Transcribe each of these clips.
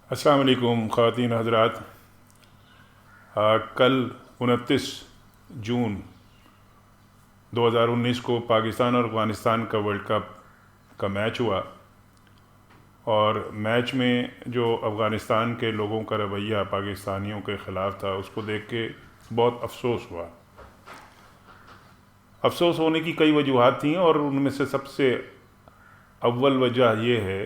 السلام علیکم خواتین حضرات۔ کل 29 جون 2019 کو پاکستان اور افغانستان کا ورلڈ کپ کا میچ ہوا، اور میچ میں جو افغانستان کے لوگوں کا رویہ پاکستانیوں کے خلاف تھا اس کو دیکھ کے بہت افسوس ہوا۔ افسوس ہونے کی کئی وجوہات تھیں، اور ان میں سے سب سے اول وجہ یہ ہے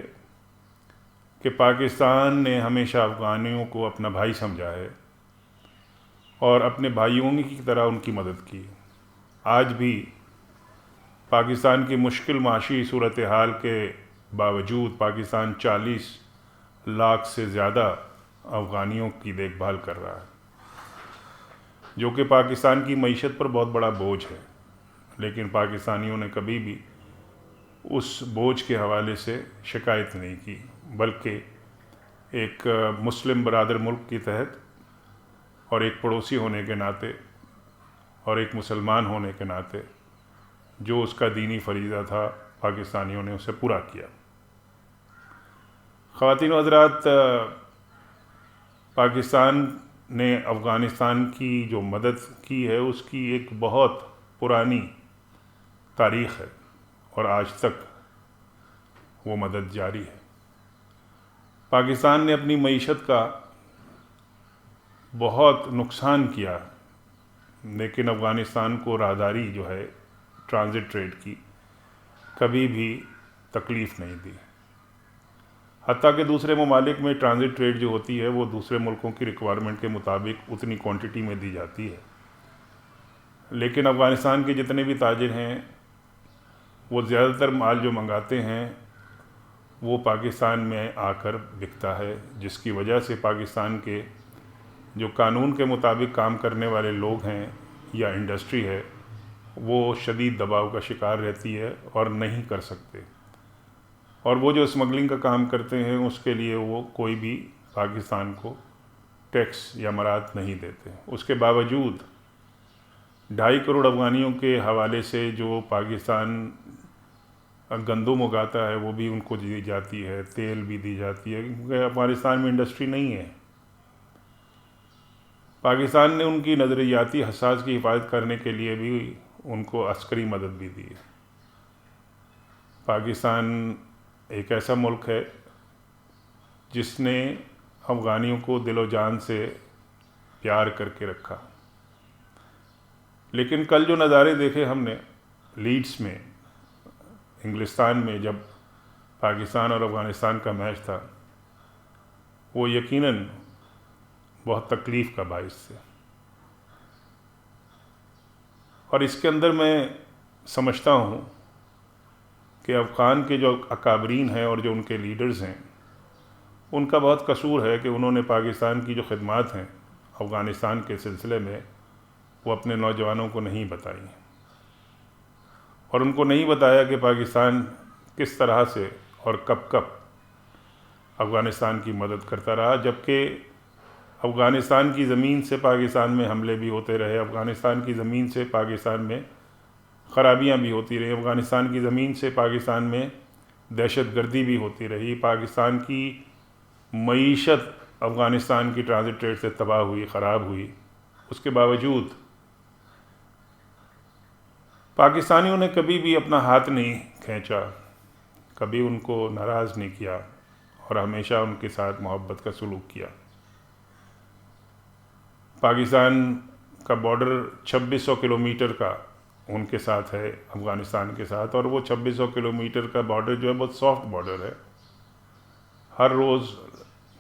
کہ پاکستان نے ہمیشہ افغانیوں کو اپنا بھائی سمجھا ہے اور اپنے بھائیوں کی طرح ان کی مدد کی۔ آج بھی پاکستان کی مشکل معاشی صورتحال کے باوجود پاکستان 40 لاکھ سے زیادہ افغانیوں کی دیکھ بھال کر رہا ہے، جو کہ پاکستان کی معیشت پر بہت بڑا بوجھ ہے، لیکن پاکستانیوں نے کبھی بھی اس بوجھ کے حوالے سے شکایت نہیں کی، بلکہ ایک مسلم برادر ملک کی تحت اور ایک پڑوسی ہونے کے ناطے اور ایک مسلمان ہونے کے ناطے جو اس کا دینی فریضہ تھا پاکستانیوں نے اسے پورا کیا۔ خواتین و حضرات، پاکستان نے افغانستان کی جو مدد کی ہے اس کی ایک بہت پرانی تاریخ ہے، اور آج تک وہ مدد جاری ہے۔ پاکستان نے اپنی معیشت کا بہت نقصان کیا، لیکن افغانستان کو راہداری جو ہے ٹرانزٹ ٹریڈ کی کبھی بھی تکلیف نہیں دی، حتیٰ کہ دوسرے ممالک میں ٹرانزٹ ٹریڈ جو ہوتی ہے وہ دوسرے ملکوں کی ریکوائرمنٹ کے مطابق اتنی کوانٹٹی میں دی جاتی ہے، لیکن افغانستان کے جتنے بھی تاجر ہیں وہ زیادہ تر مال جو منگاتے ہیں وہ پاکستان میں آ کر بکتا ہے، جس کی وجہ سے پاکستان کے جو قانون کے مطابق کام کرنے والے لوگ ہیں یا انڈسٹری ہے وہ شدید دباؤ کا شکار رہتی ہے اور نہیں کر سکتے، اور وہ جو اسمگلنگ کا کام کرتے ہیں اس کے لیے وہ کوئی بھی پاکستان کو ٹیکس یا مراعات نہیں دیتے۔ اس کے باوجود 2.5 کروڑ افغانیوں کے حوالے سے جو پاکستان گندم اگاتا ہے وہ بھی ان کو دی جاتی ہے، تیل بھی دی جاتی ہے، کیونکہ افغانستان میں انڈسٹری نہیں ہے۔ پاکستان نے ان کی نظریاتی حساس کی حفاظت کرنے کے لیے بھی ان کو عسکری مدد بھی دی ہے۔ پاکستان ایک ایسا ملک ہے جس نے افغانیوں کو دل و جان سے پیار کر کے رکھا، لیکن کل جو نظارے دیکھے ہم نے لیڈس میں، انگلستان میں، جب پاکستان اور افغانستان کا میچ تھا، وہ یقیناً بہت تکلیف کا باعث تھے، اور اس کے اندر میں سمجھتا ہوں کہ افغان کے جو اکابرین ہیں اور جو ان کے لیڈرز ہیں ان کا بہت قصور ہے کہ انہوں نے پاکستان کی جو خدمات ہیں افغانستان کے سلسلے میں وہ اپنے نوجوانوں کو نہیں بتائیں، اور ان کو نہیں بتایا کہ پاکستان کس طرح سے اور کب کب افغانستان کی مدد کرتا رہا، جبکہ افغانستان کی زمین سے پاکستان میں حملے بھی ہوتے رہے، افغانستان کی زمین سے پاکستان میں خرابیاں بھی ہوتی رہی، افغانستان کی زمین سے پاکستان میں دہشت گردی بھی ہوتی رہی، پاکستان کی معیشت افغانستان کی ٹرانزٹ ٹریڈ سے تباہ ہوئی، خراب ہوئی۔ اس کے باوجود پاکستانیوں نے کبھی بھی اپنا ہاتھ نہیں کھینچا، کبھی ان کو ناراض نہیں کیا، اور ہمیشہ ان کے ساتھ محبت کا سلوک کیا۔ پاکستان کا بارڈر 2600 کلومیٹر کا ان کے ساتھ ہے، افغانستان کے ساتھ، اور وہ 2600 کلومیٹر کا بارڈر جو ہے بہت سافٹ بارڈر ہے۔ ہر روز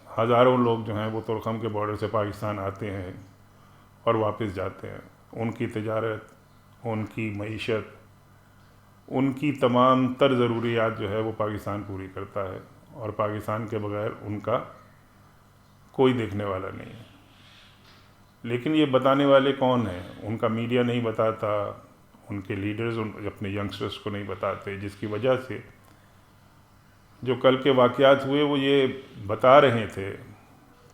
ہزاروں لوگ جو ہیں وہ تورخم کے بارڈر سے پاکستان آتے ہیں اور واپس جاتے ہیں۔ ان کی تجارت، ان کی معیشت، ان کی تمام تر ضروریات جو ہے وہ پاکستان پوری کرتا ہے، اور پاکستان کے بغیر ان کا کوئی دیکھنے والا نہیں ہے۔ لیکن یہ بتانے والے کون ہیں؟ ان کا میڈیا نہیں بتاتا، ان کے لیڈرز اپنے ینگسٹرز کو نہیں بتاتے، جس کی وجہ سے جو کل کے واقعات ہوئے وہ یہ بتا رہے تھے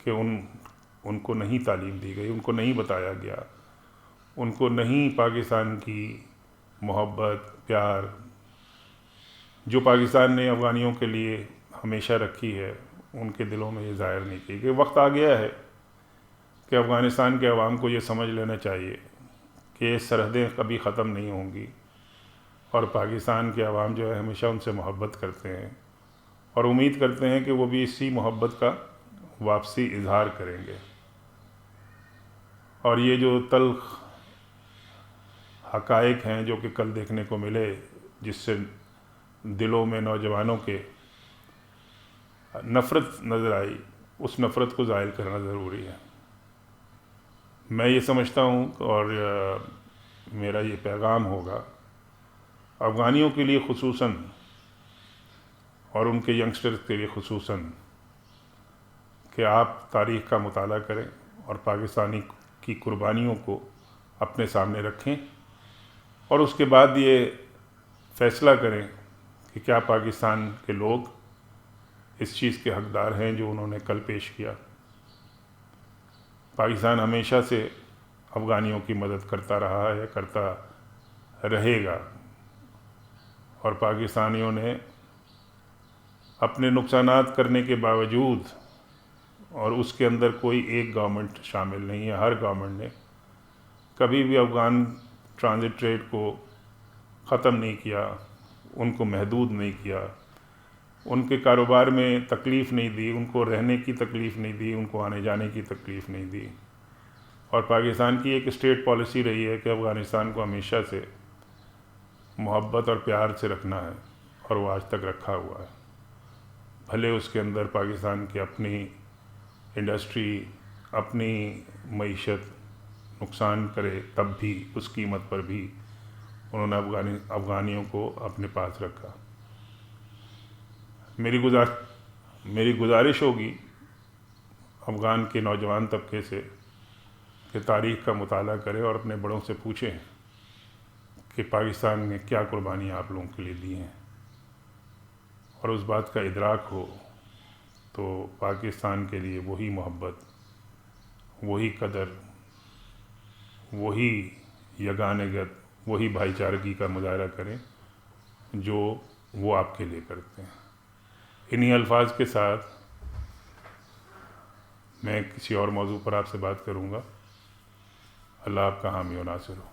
کہ ان کو نہیں تعلیم دی گئی، ان کو نہیں بتایا گیا، ان کو نہیں پاکستان کی محبت، پیار جو پاکستان نے افغانیوں کے لیے ہمیشہ رکھی ہے ان کے دلوں میں یہ ظاہر نہیں کی کہ وقت آ گیا ہے کہ افغانستان کے عوام کو یہ سمجھ لینا چاہیے کہ یہ سرحدیں کبھی ختم نہیں ہوں گی، اور پاکستان کے عوام جو ہے ہمیشہ ان سے محبت کرتے ہیں اور امید کرتے ہیں کہ وہ بھی اسی محبت کا واپسی اظہار کریں گے۔ اور یہ جو تلخ حقائق ہیں جو کہ کل دیکھنے کو ملے، جس سے دلوں میں نوجوانوں کے نفرت نظر آئی، اس نفرت کو زائل کرنا ضروری ہے۔ میں یہ سمجھتا ہوں اور میرا یہ پیغام ہوگا افغانیوں کے لیے خصوصاً اور ان کے ینگسٹرز کے لیے خصوصاً کہ آپ تاریخ کا مطالعہ کریں اور پاکستانی کی قربانیوں کو اپنے سامنے رکھیں، اور اس کے بعد یہ فیصلہ کریں کہ کیا پاکستان کے لوگ اس چیز کے حقدار ہیں جو انہوں نے کل پیش کیا۔ پاکستان ہمیشہ سے افغانیوں کی مدد کرتا رہا ہے، کرتا رہے گا، اور پاکستانیوں نے اپنے نقصانات کرنے کے باوجود، اور اس کے اندر کوئی ایک گورنمنٹ شامل نہیں ہے، ہر گورنمنٹ نے کبھی بھی افغان ٹرانزٹ ٹریڈ کو ختم نہیں کیا، ان کو محدود نہیں کیا، ان کے کاروبار میں تکلیف نہیں دی، ان کو رہنے کی تکلیف نہیں دی، ان کو آنے جانے کی تکلیف نہیں دی۔ اور پاکستان کی ایک اسٹیٹ پالیسی رہی ہے کہ افغانستان کو ہمیشہ سے محبت اور پیار سے رکھنا ہے، اور وہ آج تک رکھا ہوا ہے، بھلے اس کے اندر پاکستان کی اپنی انڈسٹری، اپنی معیشت نقصان کرے، تب بھی اس قیمت پر بھی انہوں نے افغانیوں کو اپنے پاس رکھا۔ میری گزارش ہوگی افغان کے نوجوان طبقے سے کہ تاریخ کا مطالعہ کرے اور اپنے بڑوں سے پوچھیں کہ پاکستان نے کیا قربانیاں آپ لوگوں کے لیے دی ہیں، اور اس بات کا ادراک ہو تو پاکستان کے لیے وہی محبت، وہی قدر، وہی یگانگت، وہی بھائی چارگی کا مظاہرہ کریں جو وہ آپ کے لیے کرتے ہیں۔ انہی الفاظ کے ساتھ میں کسی اور موضوع پر آپ سے بات کروں گا۔ اللہ آپ کا حامی و ناصر ہو۔